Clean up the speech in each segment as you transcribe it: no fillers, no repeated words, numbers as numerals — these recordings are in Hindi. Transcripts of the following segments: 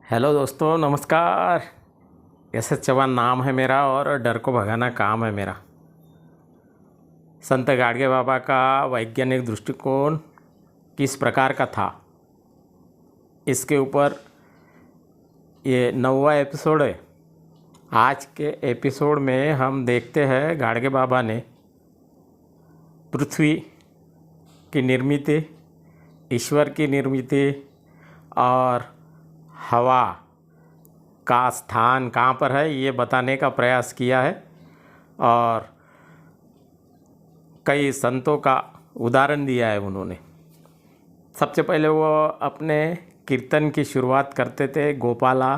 हेलो दोस्तों, नमस्कार। एस चौहान नाम है मेरा और डर को भगाना काम है मेरा। संत गाडगे बाबा का वैज्ञानिक दृष्टिकोण किस प्रकार का था, इसके ऊपर ये 9वां एपिसोड है। आज के एपिसोड में हम देखते हैं गाडगे बाबा ने पृथ्वी की निर्मित, ईश्वर की निर्मित और हवा का स्थान कहाँ पर है ये बताने का प्रयास किया है। और कई संतों का उदाहरण दिया है उन्होंने। सबसे पहले वो अपने कीर्तन की शुरुआत करते थे, गोपाला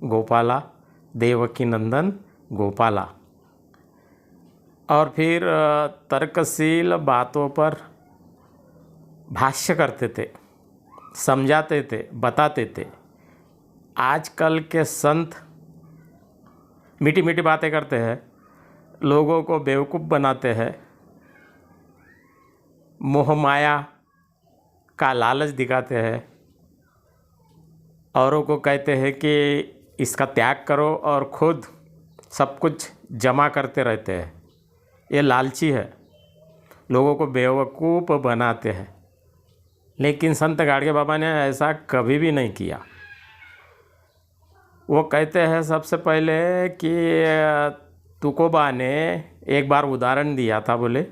गोपाला देवकी नंदन गोपाला। और फिर तर्कशील बातों पर भाष्य करते थे, समझाते थे, बताते थे। आजकल के संत मीठी मीठी बातें करते हैं, लोगों को बेवकूफ़ बनाते हैं, मोह माया का लालच दिखाते हैं, औरों को कहते हैं कि इसका त्याग करो और खुद सब कुछ जमा करते रहते हैं। ये लालची है, लोगों को बेवकूफ़ बनाते हैं। लेकिन संत गाडगे बाबा ने ऐसा कभी भी नहीं किया। वो कहते हैं सबसे पहले कि तुकोबा ने एक बार उदाहरण दिया था। बोले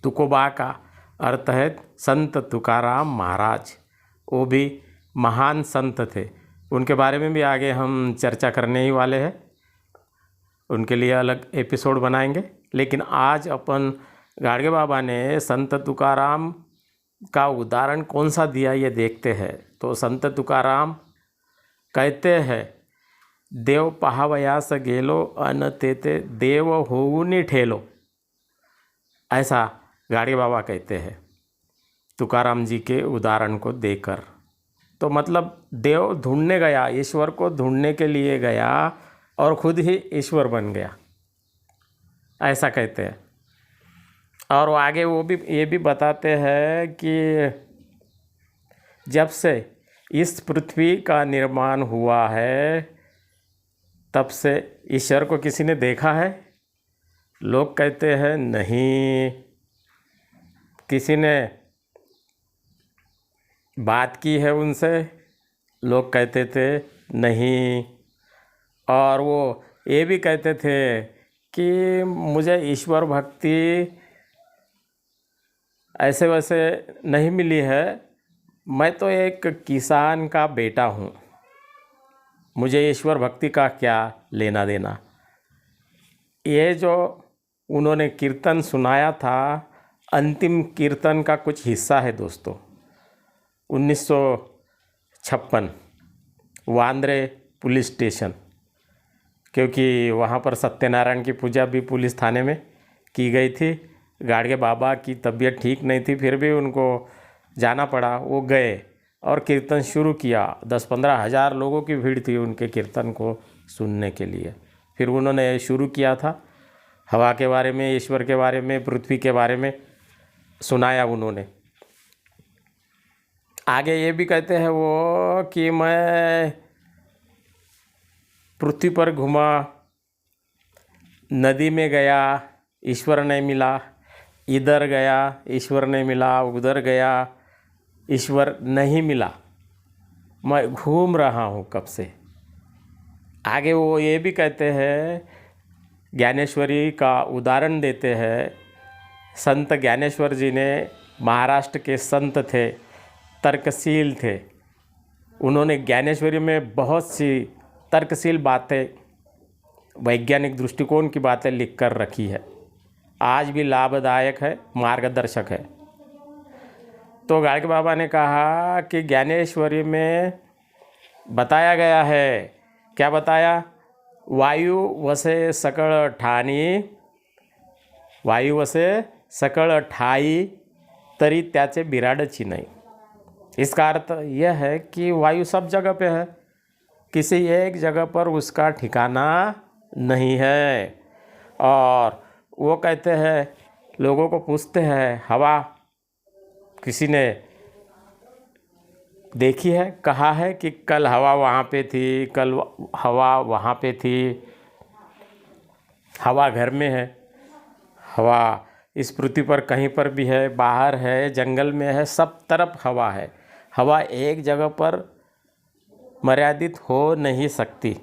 तुकोबा का अर्थ है संत तुकाराम महाराज। वो भी महान संत थे, उनके बारे में भी आगे हम चर्चा करने ही वाले हैं। उनके लिए अलग एपिसोड बनाएंगे। लेकिन आज अपन गाडगे बाबा ने संत तुकाराम का उदाहरण कौन सा दिया ये देखते हैं। तो संत तुकाराम कहते हैं, देव पहावयास गेलो अन तेते देव होऊनी ठेलो। ऐसा गाडगे बाबा कहते हैं तुकाराम जी के उदाहरण को देकर। तो मतलब देव ढूंढने गया, ईश्वर को ढूंढने के लिए गया और खुद ही ईश्वर बन गया, ऐसा कहते हैं। और आगे वो भी ये भी बताते हैं कि जब से इस पृथ्वी का निर्माण हुआ है तब से ईश्वर को किसी ने देखा है? लोग कहते हैं नहीं। किसी ने बात की है उनसे? लोग कहते थे नहीं। और वो ये भी कहते थे कि मुझे ईश्वर भक्ति ऐसे वैसे नहीं मिली है, मैं तो एक किसान का बेटा हूँ, मुझे ईश्वर भक्ति का क्या लेना देना। ये जो उन्होंने कीर्तन सुनाया था, अंतिम कीर्तन का कुछ हिस्सा है दोस्तों। 1956 वांद्रे पुलिस स्टेशन, क्योंकि वहाँ पर सत्यनारायण की पूजा भी पुलिस थाने में की गई थी। गाडगे बाबा की तबीयत ठीक नहीं थी, फिर भी उनको जाना पड़ा। वो गए और कीर्तन शुरू किया। 10-15 हज़ार लोगों की भीड़ थी उनके कीर्तन को सुनने के लिए। फिर उन्होंने शुरू किया था हवा के बारे में, ईश्वर के बारे में, पृथ्वी के बारे में सुनाया उन्होंने। आगे ये भी कहते हैं वो कि मैं पृथ्वी पर घूमा, नदी में गया, ईश्वर नहीं मिला, इधर गया, ईश्वर नहीं मिला, उधर गया, ईश्वर नहीं मिला, मैं घूम रहा हूँ कब से। आगे वो ये भी कहते हैं, ज्ञानेश्वरी का उदाहरण देते हैं। संत ज्ञानेश्वर जी ने महाराष्ट्र के संत थे, तर्कशील थे। उन्होंने ज्ञानेश्वरी में बहुत सी तर्कशील बातें, वैज्ञानिक दृष्टिकोण की बातें लिख कर रखी है। आज भी लाभदायक है, मार्गदर्शक है। तो गाडगे बाबा ने कहा कि ज्ञानेश्वरी में बताया गया है, क्या बताया? वायू वसे सकळ ठाणी, वायू वसे सकळ ठाई तरी त्याचे बिराडची नाही। इसका अर्थ यह है कि वायु सब जगह पे है, किसी एक जगह पर उसका ठिकाना नहीं है। और वो कहते हैं, लोगों को पूछते हैं हवा, किसी ने देखी है, कहा है कि कल हवा वहाँ पे थी, कल हवा वहाँ पे थी। हवा घर में है, हवा इस पृथ्वी पर कहीं पर भी है, बाहर है, जंगल में है, सब तरफ हवा है। हवा एक जगह पर मर्यादित हो नहीं सकती।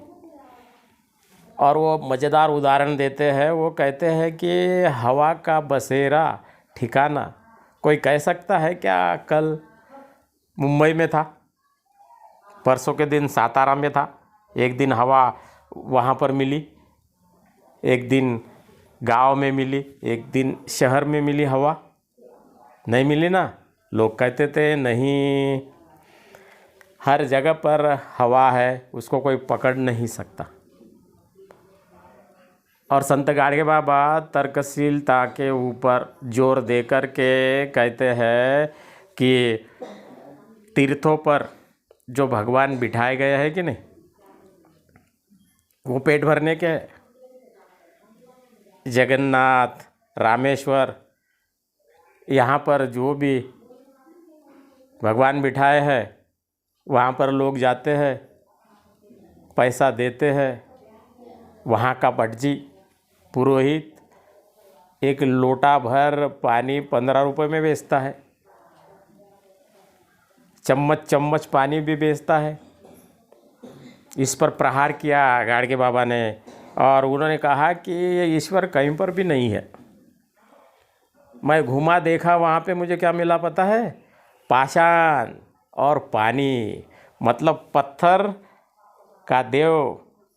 और वो मज़ेदार उदाहरण देते हैं, वो कहते हैं कि हवा का बसेरा ठिकाना कोई कह सकता है क्या? कल मुंबई में था, परसों के दिन सातारा में था, एक दिन हवा वहाँ पर मिली, एक दिन गांव में मिली, एक दिन शहर में मिली हवा? नहीं मिली ना। लोग कहते थे नहीं, हर जगह पर हवा है, उसको कोई पकड़ नहीं सकता। और संत गाडगे बाबा तर्कशीलता के ऊपर जोर दे कर के कहते हैं कि तीर्थों पर जो भगवान बिठाए गए हैं कि नहीं, वो पेट भरने के। जगन्नाथ, रामेश्वर, यहाँ पर जो भी भगवान बिठाए हैं, वहाँ पर लोग जाते हैं, पैसा देते हैं। वहाँ का भटजी पुरोहित एक लोटा भर पानी 15 रुपये में बेचता है, चम्मच चम्मच पानी भी बेचता है। इस पर प्रहार किया गाडगे बाबा ने, और उन्होंने कहा कि ये ईश्वर कहीं पर भी नहीं है। मैं घूमा देखा, वहाँ पे मुझे क्या मिला पता है? पाषाण और पानी, मतलब पत्थर का देव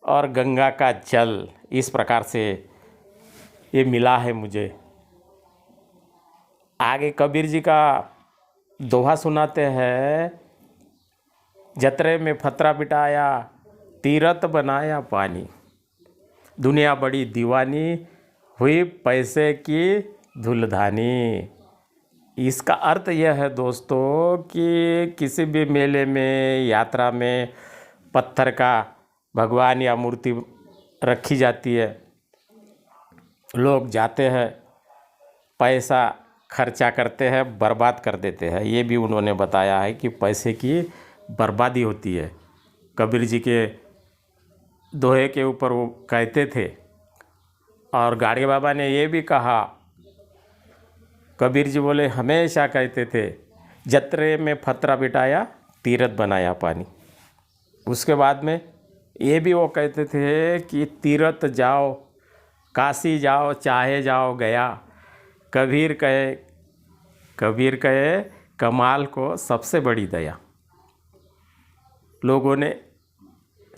और गंगा का जल, इस प्रकार से ये मिला है मुझे। आगे कबीर जी का दोहा सुनाते हैं, जतरे में फतरा बिठाया, तीरथ बनाया पानी, दुनिया बड़ी दीवानी, हुई पैसे की धुलधानी। इसका अर्थ यह है दोस्तों कि किसी भी मेले में, यात्रा में पत्थर का भगवान या मूर्ति रखी जाती है, लोग जाते हैं, पैसा खर्चा करते हैं, बर्बाद कर देते हैं। ये भी उन्होंने बताया है कि पैसे की बर्बादी होती है। कबीर जी के दोहे के ऊपर वो कहते थे। और गाडगे बाबा ने ये भी कहा, कबीर जी बोले हमेशा कहते थे, जतरे में फतरा बिठाया, तीरथ बनाया पानी। उसके बाद में ये भी वो कहते थे कि तीरथ जाओ, काशी जाओ, चाहे जाओ गया। कबीर कहे कमाल को सबसे बड़ी दया। लोगों ने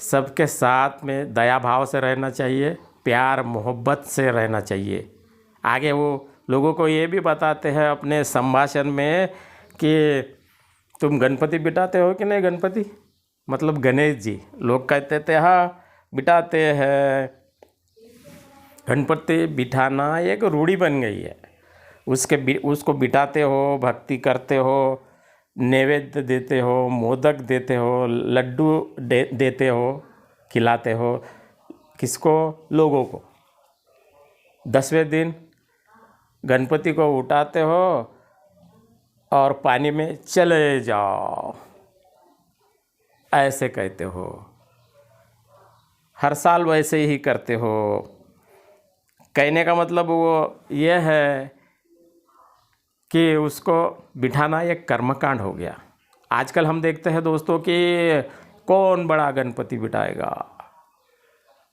सबके साथ में दया भाव से रहना चाहिए, प्यार मोहब्बत से रहना चाहिए। आगे वो लोगों को ये भी बताते हैं अपने संभाषण में कि तुम गणपति बिठाते हो कि नहीं? गणपति मतलब गणेश जी। लोग कहते थे हाँ बिठाते हैं। गणपति बिठाना एक रूढ़ी बन गई है। उसको बिठाते हो, भक्ति करते हो, नैवेद्य देते हो, मोदक देते हो, लड्डू देते हो, खिलाते हो। किसको? लोगों को। 10वें दिन गणपति को उठाते हो और पानी में चले जाओ, ऐसे कहते हो। हर साल वैसे ही करते हो। कहने का मतलब वो ये है कि उसको बिठाना एक कर्मकांड हो गया। आजकल हम देखते हैं दोस्तों कि कौन बड़ा गणपति बिठाएगा।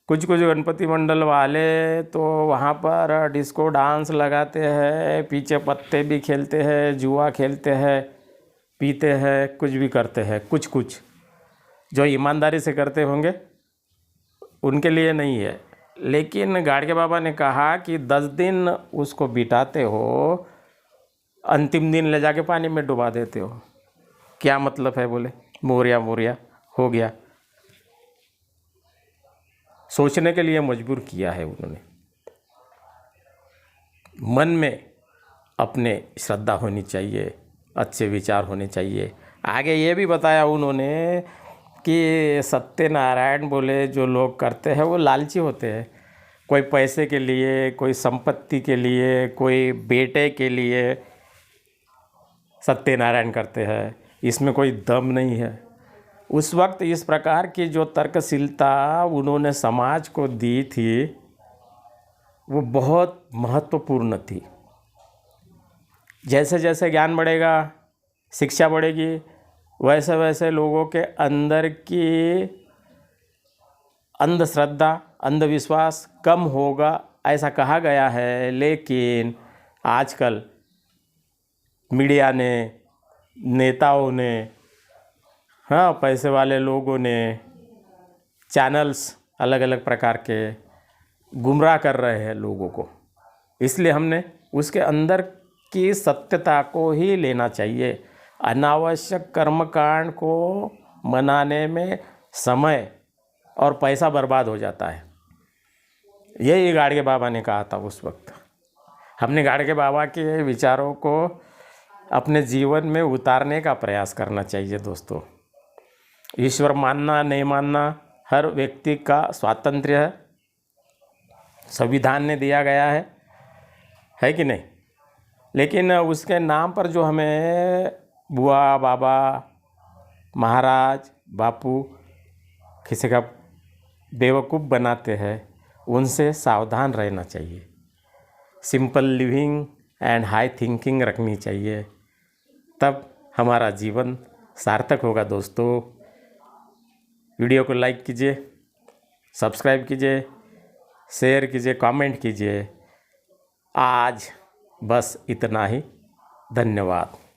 कुछ गणपति मंडल वाले तो वहाँ पर डिस्को डांस लगाते हैं, पीछे पत्ते भी खेलते हैं, जुआ खेलते हैं, पीते हैं, कुछ भी करते हैं। कुछ जो ईमानदारी से करते होंगे उनके लिए नहीं है। लेकिन गाडगे बाबा ने कहा कि 10 दिन उसको बिठाते हो, अंतिम दिन ले जाके पानी में डुबा देते हो। क्या मतलब है? बोले मोरिया हो गया। सोचने के लिए मजबूर किया है उन्होंने। मन में अपने श्रद्धा होनी चाहिए, अच्छे विचार होने चाहिए। आगे ये भी बताया उन्होंने कि सत्यनारायण बोले जो लोग करते हैं वो लालची होते हैं। कोई पैसे के लिए, कोई संपत्ति के लिए, कोई बेटे के लिए सत्यनारायण करते हैं, इसमें कोई दम नहीं है। उस वक्त इस प्रकार की जो तर्कशीलता उन्होंने समाज को दी थी वो बहुत महत्वपूर्ण थी। जैसे जैसे ज्ञान बढ़ेगा, शिक्षा बढ़ेगी, वैसे वैसे लोगों के अंदर की अंधश्रद्धा, अंधविश्वास कम होगा, ऐसा कहा गया है। लेकिन आजकल मीडिया ने, नेताओं ने, हाँ, पैसे वाले लोगों ने, चैनल्स अलग अलग प्रकार के गुमराह कर रहे हैं लोगों को। इसलिए हमने उसके अंदर की सत्यता को ही लेना चाहिए। अनावश्यक कर्मकांड को मनाने में समय और पैसा बर्बाद हो जाता है। यही गाडगे बाबा ने कहा था उस वक्त। हमने गाडगे बाबा के विचारों को अपने जीवन में उतारने का प्रयास करना चाहिए दोस्तों। ईश्वर मानना नहीं मानना हर व्यक्ति का स्वातंत्र्य है, संविधान ने दिया गया है कि नहीं। लेकिन उसके नाम पर जो हमें बुआ, बाबा, महाराज, बापू किसी का बेवकूफ़ बनाते हैं, उनसे सावधान रहना चाहिए। Simple living and high thinking रखनी चाहिए, तब हमारा जीवन सार्थक होगा दोस्तों। वीडियो को लाइक कीजिए, सब्सक्राइब कीजिए, शेयर कीजिए, कमेंट कीजिए। आज बस इतना ही। धन्यवाद।